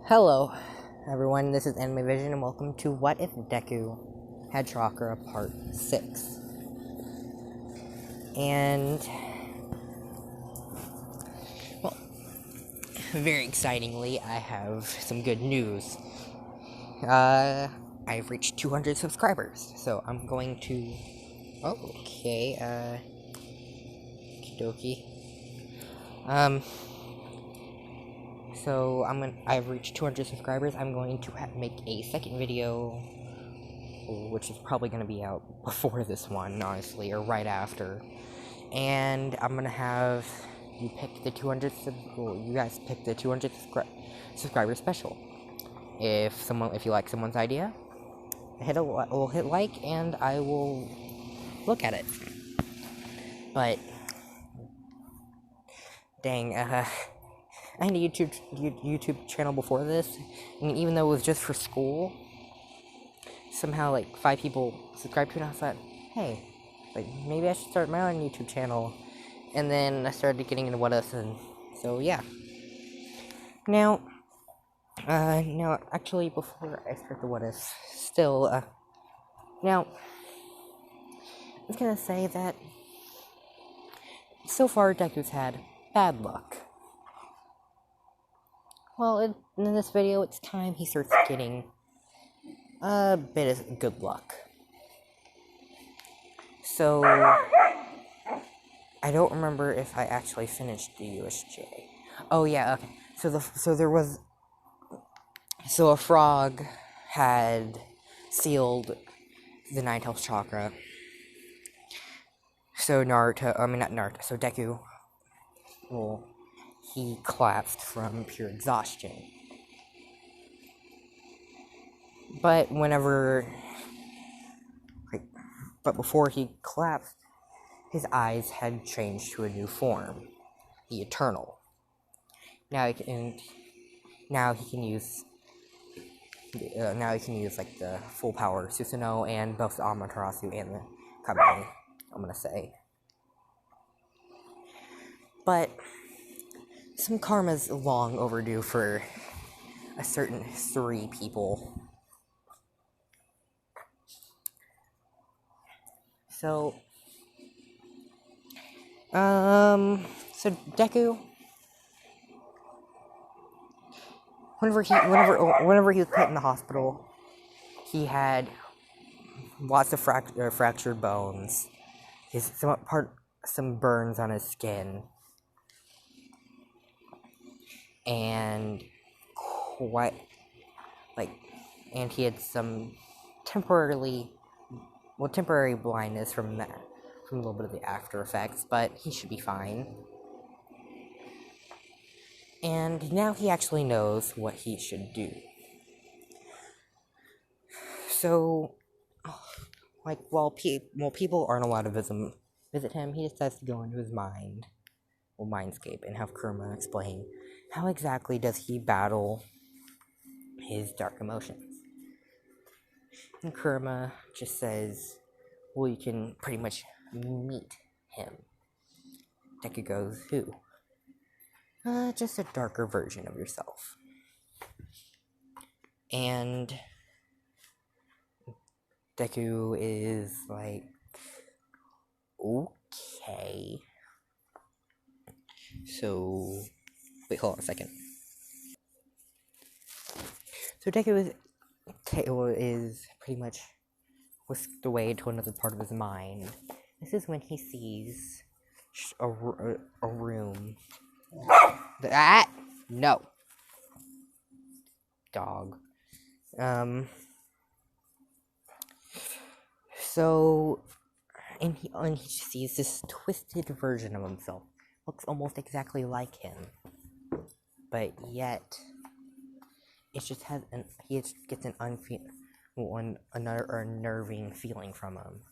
Hello, everyone. This is Anime Vision, and welcome to What If Deku Had Chakra Part 6. And, well, very excitingly, I have some good news. I've reached 200 subscribers, so I'm going to... Oh, okay, okie dokie. So I've reached 200 subscribers. I'm going to make a second video, which is probably going to be out before this one, honestly, or right after. And I'm going to have you pick the 200 you guys pick the 200 subscriber special. If you like someone's idea, hit like and I will look at it. But dang, I had a YouTube channel before this, and even though it was just for school, somehow like 5 people subscribed to it, and I thought, hey, like maybe I should start my own YouTube channel. And then I started getting into What If, and so yeah. Now actually before I start the What If, now I was gonna say that so far Deku's had bad luck. Well, in this video, it's time he starts getting a bit of good luck. So, I don't remember if I actually finished the USJ. Oh yeah, okay. So a frog had sealed the Ninetales chakra. So so Deku, well, he collapsed from pure exhaustion. But before he collapsed, his eyes had changed to a new form, the Eternal. Now he can use like the full power Susanoo and both the Amaterasu and the Kabame, I'm gonna say. But some karma's long overdue for a certain 3 people. So Deku, whenever he was put in the hospital, he had lots of fractured bones, some burns on his skin, and and he had some temporary blindness from a little bit of the after effects, but he should be fine. And now he actually knows what he should do. So, like, while people aren't allowed to visit him, he decides to go into his Mindscape, and have Kurama explain how exactly does he battle his dark emotions. And Kurama just says, well, you can pretty much meet him. Deku goes, who? Just a darker version of yourself. And Deku is like, okay. So, wait, hold on a second. So Deku is pretty much whisked away to another part of his mind. This is when he sees a room. No. Dog. So, and he sees this twisted version of himself. Looks almost exactly like him. But yet, it just he just gets another unnerving feeling from him.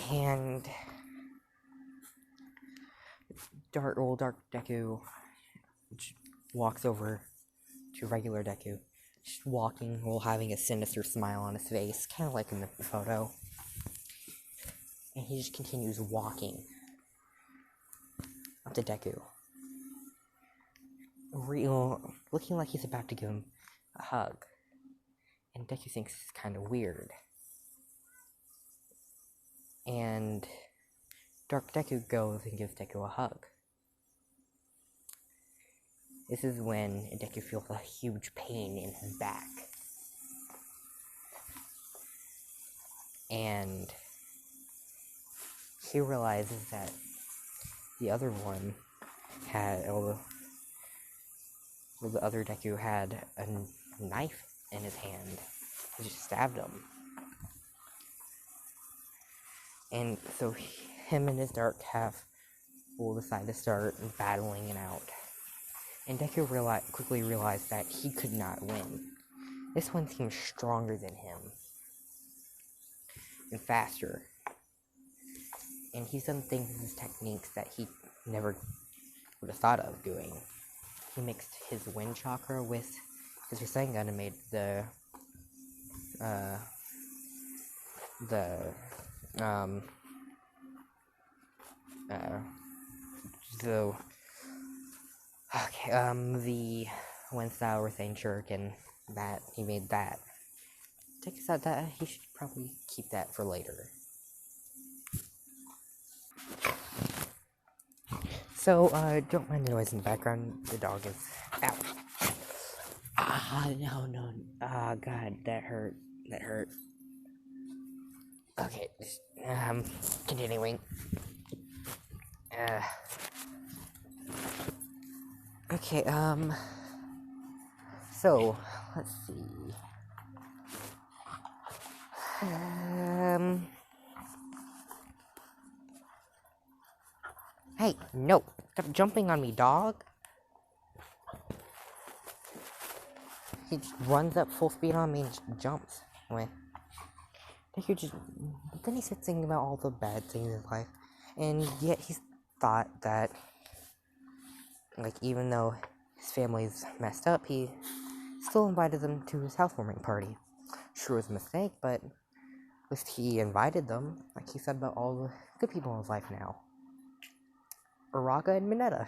And dark Deku walks over to regular Deku, just walking while having a sinister smile on his face, kind of like in the photo. And he just continues walking up to Deku. looking like he's about to give him a hug. And Deku thinks it's kind of weird. And Dark Deku goes and gives Deku a hug. This is when Deku feels a huge pain in his back. And he realizes that the other one had, the other Deku had a knife in his hand. He just stabbed him. And so him and his Dark half will decide to start battling it out. And Deku quickly realized that he could not win. This one seems stronger than him. And faster. And he's done things with his techniques that he never would have thought of doing. He mixed his wind chakra with his Rasengan and made the wind style Rasen Shuriken, that he made that. Take us out that he should probably keep that for later. So, don't mind the noise in the background. The dog is out. No. God, that hurt. Okay, continuing. Okay, so, let's see. Hey, no, stop jumping on me, dog. He just runs up full speed on me and just jumps. Then he starts thinking about all the bad things in life. And yet he thought that, even though his family's messed up, he still invited them to his housewarming party. Sure, it was a mistake, but at least he invited them, like he said about all the good people in his life now. Uraraka and Mineta.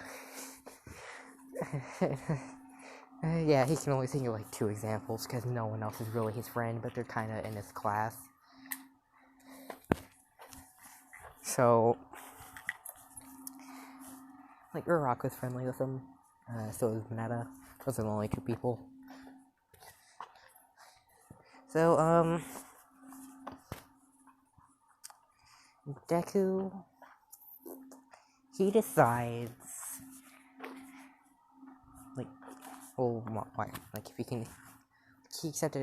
Yeah, he can only think of 2 examples because no one else is really his friend, but they're kind of in his class. So, Uraraka's friendly with him. So is Mineta. Those are the only 2 people. So, Deku, he decides, why? If he can, he accepted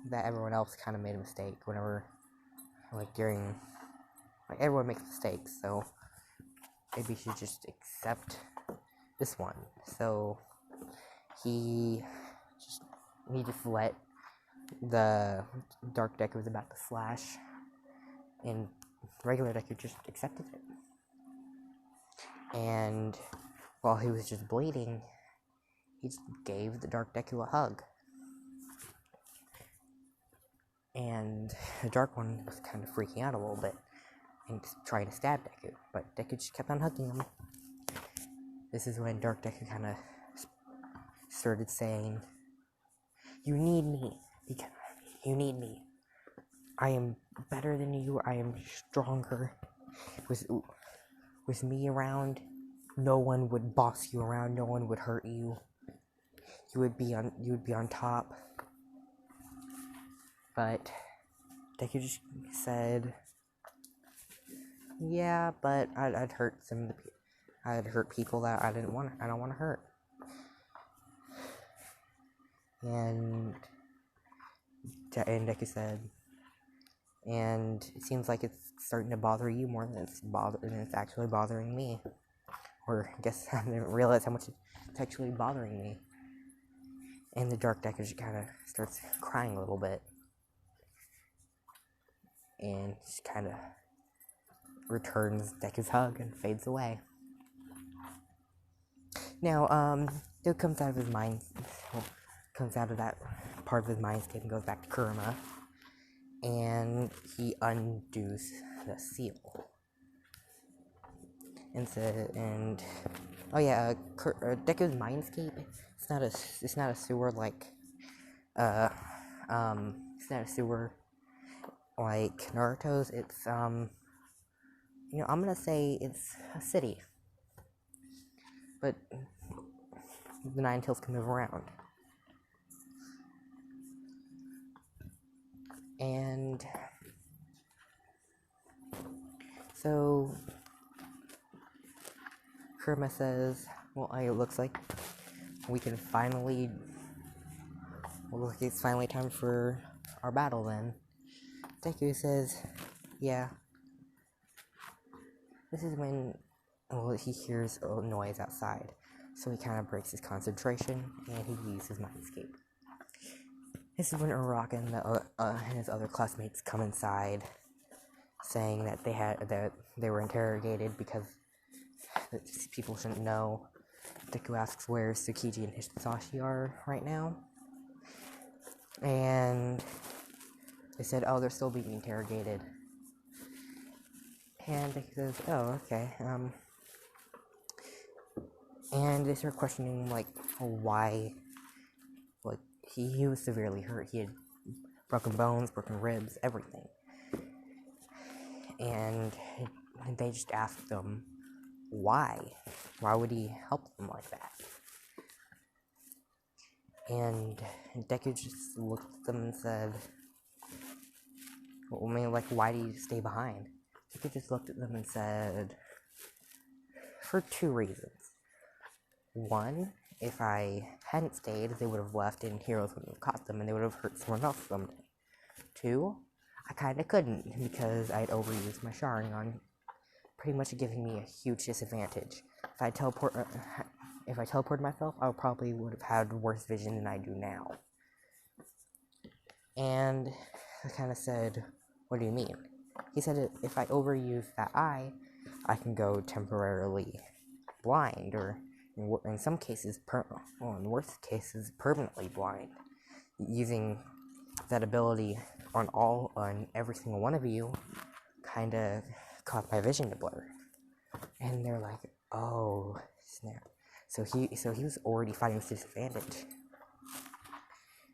that everyone else kind of made a mistake whenever, everyone makes mistakes, so maybe he should just accept this one. So, he just let the Dark Deku was about to slash, and regular Deku just accepted it. And while he was just bleeding, he just gave the Dark Deku a hug. And the Dark one was kind of freaking out a little bit and trying to stab Deku, but Deku just kept on hugging him. This is when Dark Deku kind of started saying, "You need me. You need me. I am better than you. I am stronger. With me around, no one would boss you around. No one would hurt you. You would be on top." But Deku just said, "Yeah, but I'd hurt I'd hurt people that I don't want to hurt." And Deku said, "And it seems like it's starting to bother you more than it's actually bothering me." Or I guess I didn't realize how much it's actually bothering me. And the Dark Deku just kind of starts crying a little bit. And just kind of returns Deku's hug and fades away. Now, Deku comes out of that part of his mindscape and goes back to Kurama. And he undoes the seal. And Oh yeah, Deku's Mindscape. It's not a sewer like uh it's not a sewer like Naruto's. It's I'm gonna say it's a city, but the Nine Tails can move around. And so Kurama says, well, it looks like we can finally, it's finally time for our battle then. Deku says, yeah. This is when, he hears a noise outside, so he kind of breaks his concentration, and he leaves his Mindscape. This is when Uraraka and his other classmates come inside, saying that they were interrogated because people shouldn't know. Deku asks where Tsukiji and Hisashi are right now, and they said, oh, they're still being interrogated. And Deku says, oh, okay, and they start questioning, like, why, like, he was severely hurt. He had broken bones, broken ribs, everything. And they just asked them, why? Why would he help them like that? And Deku just looked at them and said, well, I mean, like, why do you stay behind? Deku just looked at them and said, for 2 reasons. One, if I hadn't stayed, they would have left and heroes would have caught them and they would have hurt someone else someday. 2, I kinda couldn't because I'd overused my Sharingan, pretty much giving me a huge disadvantage. If I teleported myself, I probably would have had worse vision than I do now. And I kinda said, what do you mean? He said if I overuse that eye, I can go temporarily blind, or in some cases, in worst cases, permanently blind. Using that ability on every single one of you, kinda caused my vision to blur. And they're like, oh, snap. So he was already fighting with disadvantage.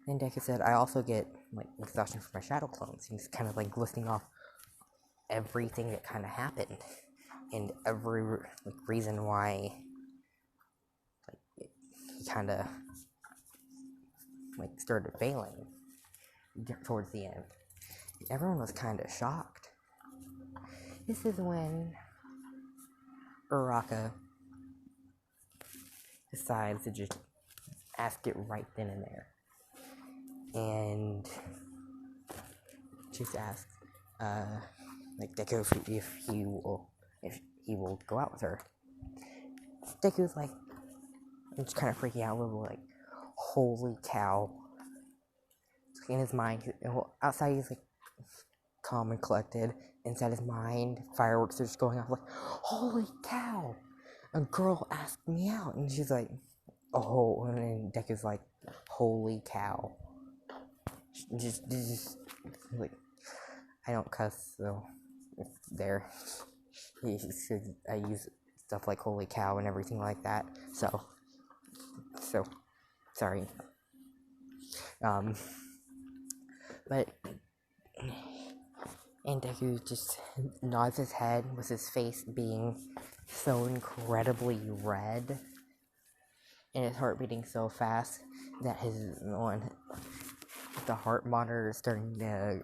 And Deku said, I also get, like, exhaustion from my shadow clones. He's kind of, like, listing off everything that kind of happened. And every, like, reason why, like, he kind of, like, started failing towards the end. Everyone was kind of shocked. This is when Uraraka decides to just ask it right then and there. And just asks, like, Deku if he will go out with her. Deku's like, just kind of freaking out a little, like, holy cow. In his mind, outside he's like calm and collected. Inside his mind, fireworks are just going off, like, holy cow! A girl asked me out, and she's like, oh, and then Deku's like, holy cow. Just like, I don't cuss, so there. I use stuff like holy cow and everything like that, so sorry. But, and Deku just nods his head with his face being so incredibly red, and his heart beating so fast that the heart monitor is starting to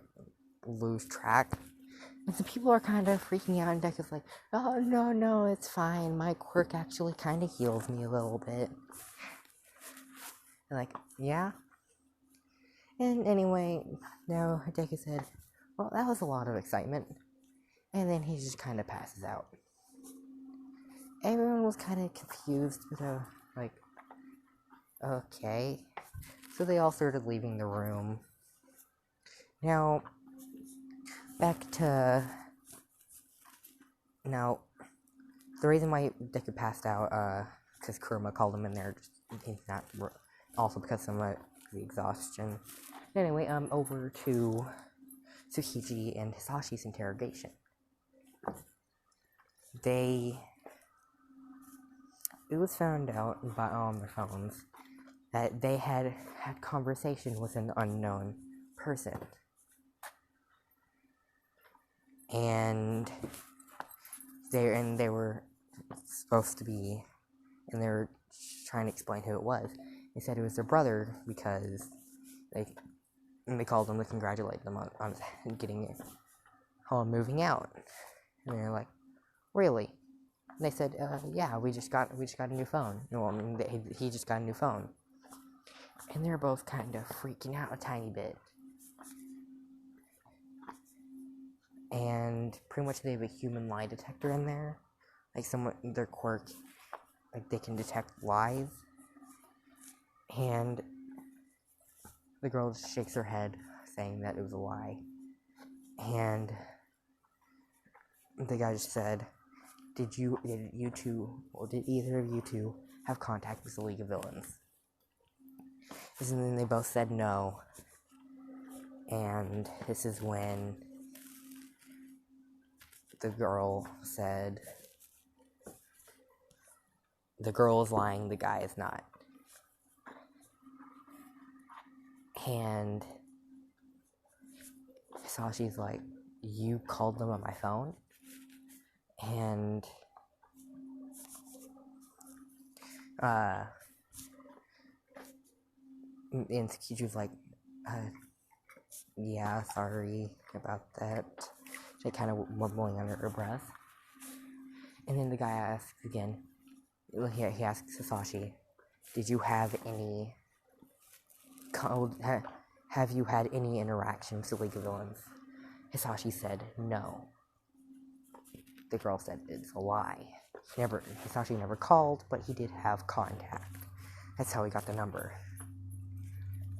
lose track. And some people are kind of freaking out, and Deku's like, oh, no, it's fine. My quirk actually kind of heals me a little bit. And like, yeah? And anyway, now Deku said, well, that was a lot of excitement. And then he just kind of passes out. Everyone was kind of confused, but like, okay. So they all started leaving the room. Now, back to... Now, the reason why Deku passed out, because Kurama called him in there, he's not... Also because of the exhaustion. Anyway, over to Tsukiji and Hisashi's interrogation. They it was found out by on their phones that they had had conversation with an unknown person. And they were supposed to be, and they were trying to explain who it was. They said it was their brother because they called them to congratulate them on getting it, on moving out. And they're like, really? And they said, yeah, we just got a new phone. Well, I mean, he just got a new phone. And they're both kind of freaking out a tiny bit. And pretty much they have a human lie detector in there. Like their quirk, like they can detect lies. And the girl just shakes her head, saying that it was a lie. And the guy just said, did either of you two have contact with the League of Villains? And then they both said no. And this is when the girl said, the girl is lying, the guy is not. And Sashi's like, you called them on my phone? And Tsukichi's like, yeah, sorry about that. She kind of mumbling under her breath. And then the guy asks again, he asks Sasashi, did you have any have you had any interaction with the League of Villains? Hisashi said no. The girl said it's a lie. Hisashi never called, but he did have contact. That's how he got the number.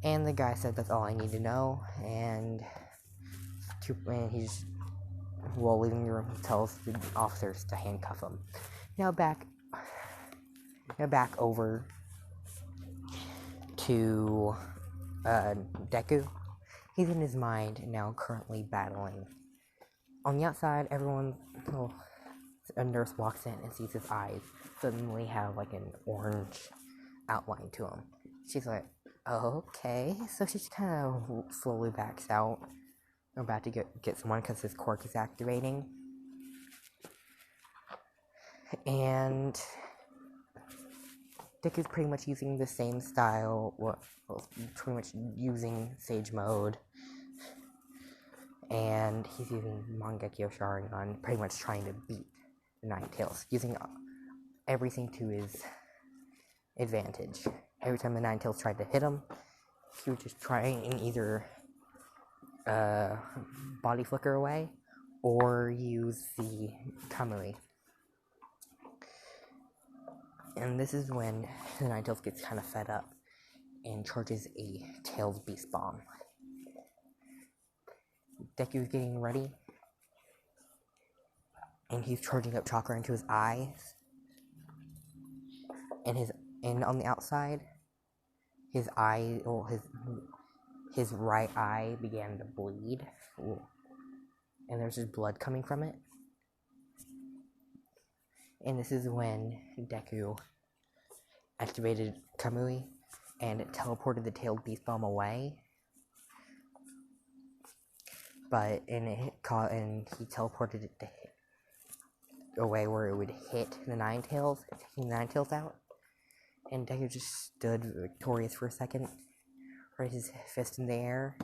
And the guy said that's all I need to know, and he's, while leaving the room, he tells the officers to handcuff him. Now back over to Deku. He's in his mind now, currently battling. On the outside, a nurse walks in and sees his eyes suddenly have like an orange outline to him. She's like, okay. So she kind of slowly backs out. I'm about to get someone because his quirk is activating. And Dick is pretty much using the same style, pretty much using Sage Mode. And he's using Mangekyo Sharingan, pretty much trying to beat the Nine Tails, using everything to his advantage. Every time the Nine Tails tried to hit him, he would just try and either body flicker away or use the Kamui. And this is when the Nine Tails gets kind of fed up and charges a Tails Beast Bomb. Deku's getting ready, and he's charging up chakra into his eyes, and on the outside, his right eye began to bleed, and there's just blood coming from it. And this is when Deku activated Kamui and it teleported the tailed beast bomb away. And he teleported it away where it would hit the Nine Tails, taking the Nine Tails out. And Deku just stood victorious for a second, raised his fist in the air,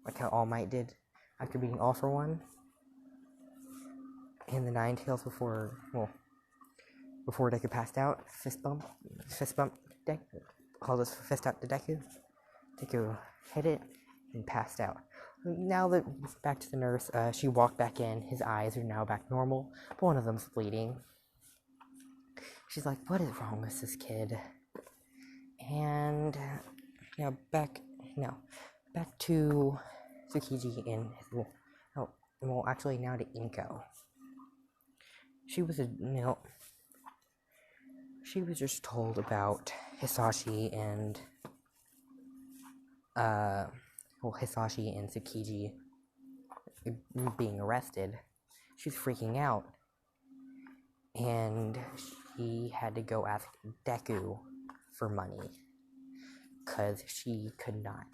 like how All Might did after beating All for One. And the Nine Tails before Deku passed out, fist bump Deku, called his fist out to Deku. Deku hit it and passed out. Now that back to the nurse, she walked back in. His eyes are now back normal, but one of them's bleeding. She's like, "What is wrong with this kid?" And back to Tsukiji and actually now to Inko. She was just told about Hisashi and Tsukiji being arrested. She's freaking out, and he had to go ask Deku for money, because she could not.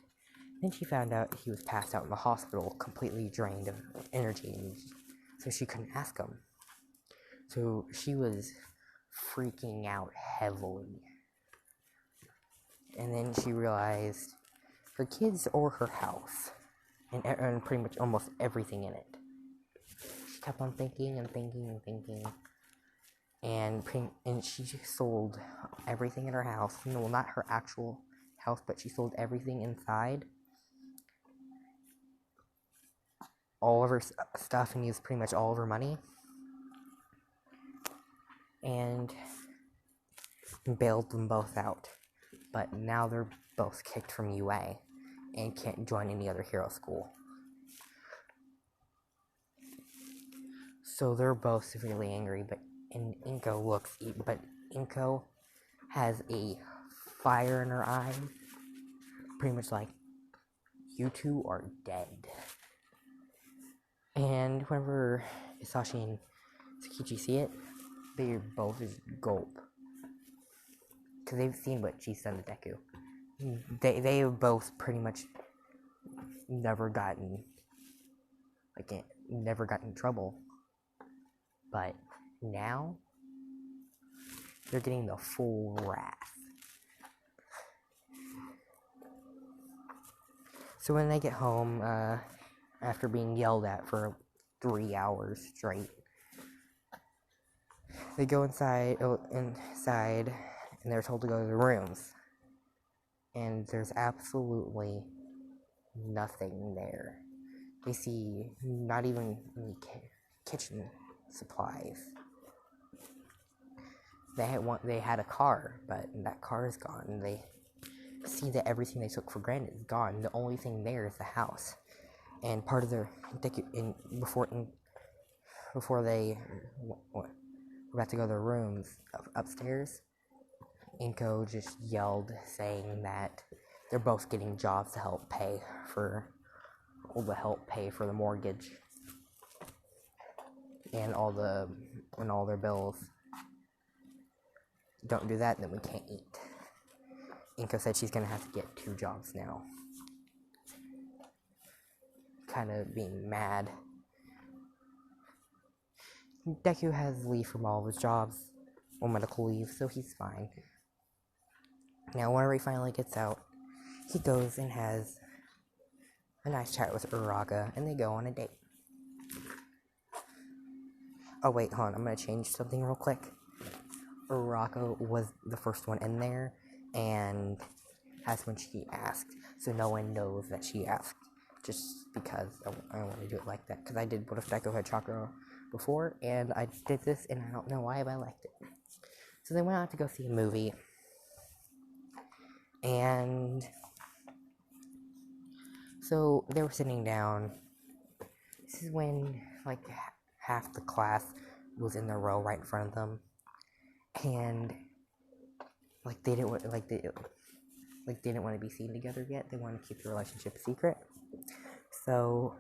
Then she found out he was passed out in the hospital, completely drained of energy, so she couldn't ask him. So she was freaking out heavily. And then she realized her kids or her house, and pretty much almost everything in it. She kept on thinking and thinking and thinking, and she sold everything in her house. No, not her actual house, but she sold everything inside. All of her stuff, and used pretty much all of her money. And bailed them both out. But now they're both kicked from UA and can't join any other hero school. So they're both severely angry, but Inko has a fire in her eye, pretty much like, you two are dead. And whenever Isashi and Tsukichi see it, they both just gulp. Because they've seen what she's done to Deku. They have both pretty much never gotten in trouble. But now, they're getting the full wrath. So when they get home, after being yelled at for 3 hours straight, they go inside, and they're told to go to the rooms. And there's absolutely nothing there. They see not even any kitchen supplies. They had a car, but that car is gone. And they see that everything they took for granted is gone. The only thing there is the house. And part of their before they were about to go to their rooms upstairs, Inko just yelled, saying that they're both getting jobs to help pay for the mortgage and all their bills. Don't do that, then we can't eat. Inko said she's gonna have to get 2 jobs now. Kind of being mad. Deku has leave from all of his jobs, or medical leave, so he's fine. Now, whenever he finally gets out, he goes and has a nice chat with Uraraka, and they go on a date. Oh wait, hold on, I'm gonna change something real quick. Uraraka was the first one in there, and that's when she asked, so no one knows that she asked, just because I want to do it like that, because I did What If Deku Had Chakra before, and I did this, and I don't know why, but I liked it. So they went out to go see a movie, and so they were sitting down. This is when, like, half the class was in the row right in front of them, and, like, they didn't want to be seen together yet. They wanted to keep the relationship a secret. So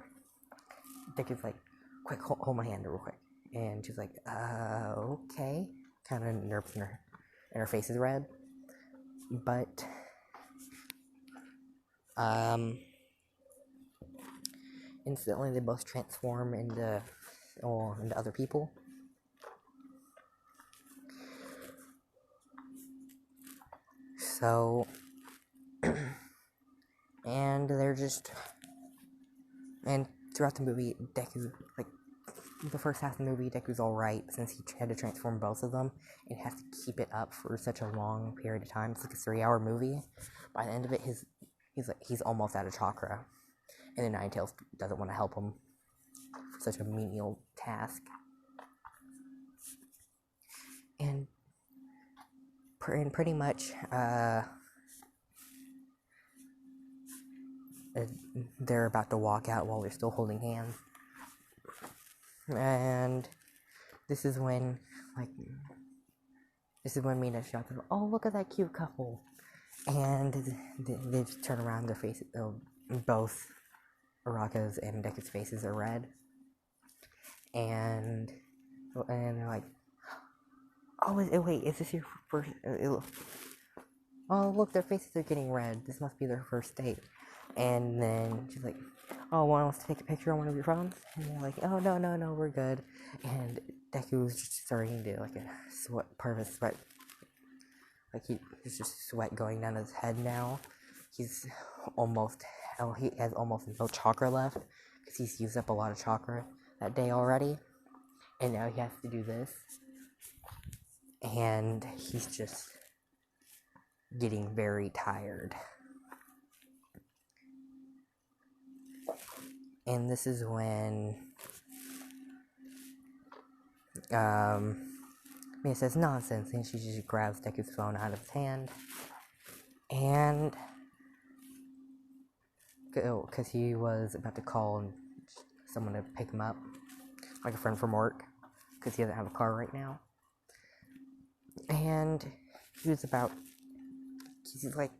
Deku's like, quick, hold my hand real quick. And she's like, okay. Kind of nervous, and her face is red. But, instantly they both transform into other people. So, and throughout the movie, Deku, like, the first half of the movie, Deku's alright, since he had to transform both of them, and has to keep it up for such a long period of time. It's like a 3-hour movie. By the end of it, he's almost out of chakra, and then Ninetales doesn't want to help him for such a menial task. And pretty much, they're about to walk out while they're still holding hands. And this is when Mina shouts, "Oh, look at that cute couple!" And they just turn around, their faces, both Uraraka's and Deku's faces are red. And they're like, wait, is this your first? Oh, look, their faces are getting red. This must be their first date. And then she's like, oh, want us to take a picture on one of your phones? And they're like, oh, no, we're good. And Deku's just starting to, like, a sweat, part of his sweat. Like, there's just sweat going down his head now. He's almost, he has almost no chakra left. Because he's used up a lot of chakra that day already. And now he has to do this. And he's just getting very tired. And this is when Mia says nonsense, and she just grabs Deku's phone out of his hand. And because he was about to call someone to pick him up, like a friend from work, because he doesn't have a car right now. And he's like,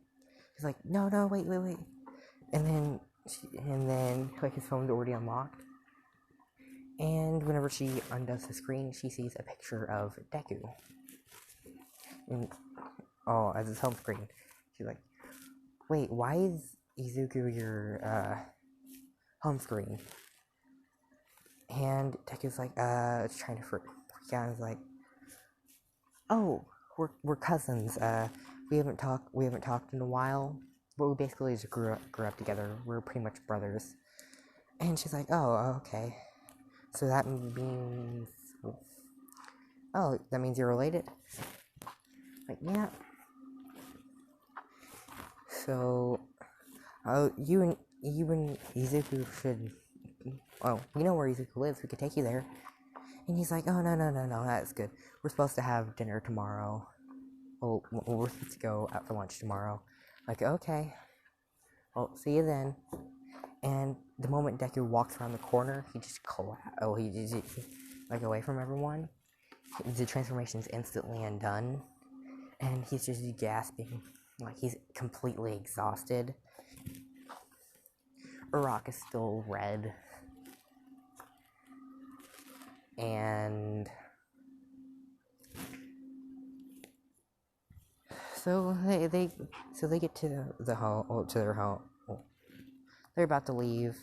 no, wait. And then like his phone's already unlocked. And whenever she undoes the screen, she sees a picture of Deku. As his home screen. She's like, wait, why is Izuku your home screen? And Deku's like, trying to freak out, and is like, oh, we're cousins. We haven't talked in a while, but we basically just grew up together. We're pretty much brothers. And she's like, oh, okay. So that means, that means you're related? Like, yeah. So, you and Izuku should, we know where Izuku lives, we could take you there. And he's like, oh, no, that's good. We're supposed to have dinner tomorrow. Well, we're supposed to go out for lunch tomorrow. Like, okay. Well, see you then. And the moment Deku walks around the corner, he just away from everyone. The transformation is instantly undone. And he's just gasping. Like, he's completely exhausted. Uraraka is still red. And so they get to their home. They're about to leave,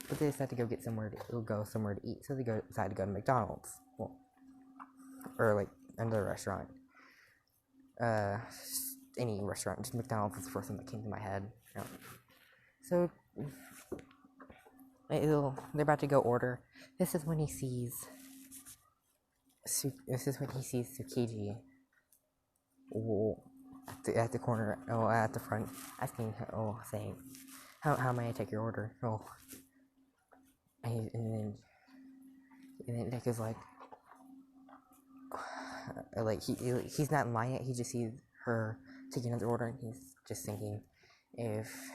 but they decide to go somewhere to eat. So they decide to go to McDonald's, or like another restaurant. Any restaurant, just McDonald's was the first one that came to my head. So they're about to go order. This is when he sees Tsukiji at the corner, at the front, asking, saying, how may I take your order? And then Deku's like he's not in line yet. He just sees her taking his order, and he's just thinking, if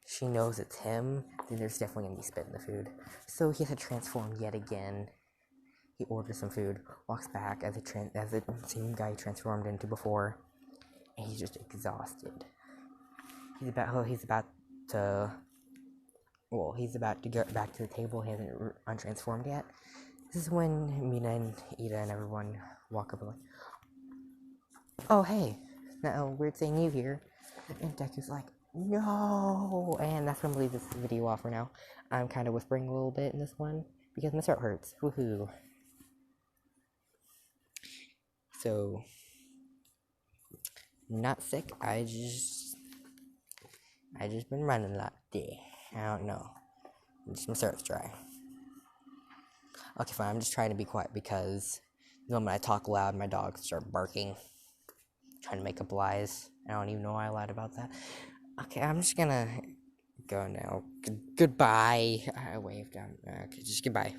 she knows it's him, then there's definitely gonna be spit in the food. So he has to transform yet again. He orders some food, walks back as the same guy he transformed into before, and he's just exhausted. He's about to get back to the table. He hasn't untransformed yet. This is when Mina and Ida and everyone walk up and like, oh, hey, weird seeing you here. And Deku's like, no! And that's when I'm gonna leave this video off for now. I'm kind of whispering a little bit in this one, because my throat hurts. Woohoo. So, not sick, I just been running a lot today. I don't know. My throat's dry. Okay, fine, I'm just trying to be quiet because the moment I talk loud, my dogs start barking. Trying to make up lies. I don't even know why I lied about that. Okay, I'm just gonna go now. Goodbye. I waved down. Okay, just goodbye.